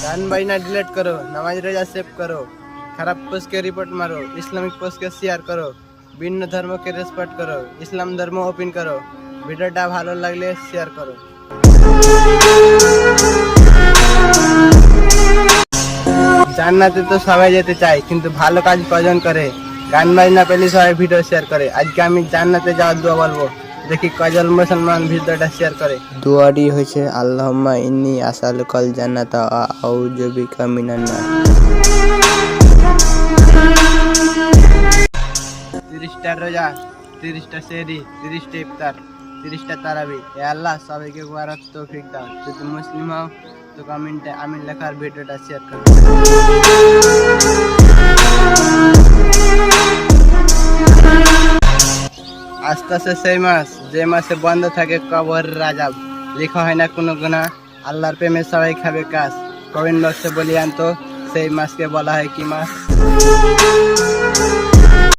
গান বাজনা ডিলিট করো, নামাজ রোজা সেভ করো, খারাপ পোস্টকে রিপোর্ট মারো, ইসলামিক পোস্টকে শেয়ার করো, ভিন্ন ধর্মকে রেসপেক্ট করো, ইসলাম ধর্ম ওপেন করো। ভিডিওটা ভালো লাগলে শেয়ার করো। জান্নাতে তো সবাই যেতে চায়, কিন্তু ভালো কাজ কজন করে? গান বাজনা পেলে সবাই ভিডিও শেয়ার করে। আজকে আমি জান্নাতে যাওয়ার দোয়া বলবো, দেখি কজন মুসলমান ভিডিওটা শেয়ার করে। দোয়াটি হয়েছে আল্লাহুম্মা ইন্নী আসআলুকাল জান্নাতা ওয়া আউযু বিকা মিনান নার। 30টা রোজা, 30টা সেহরি, 30টা ইফতার, 30টা তারাবি। এ আল্লাহ সবাইকে করার তৌফিক দাও। যদি মুসলিম হও তো কমেন্টে আমিন লেখার ভিডিওটা শেয়ার করো। আসতেছে সেই মাস, যে মাসে বন্ধ থাকে কবরের আযাব, লেখা হয় না কোনো গুনাহ, আল্লাহর প্রেমে সবাই খাবে কাজ। কমেন্ট বক্সে বলি আনতো সেই মাসকে বলা হয় কি মাস?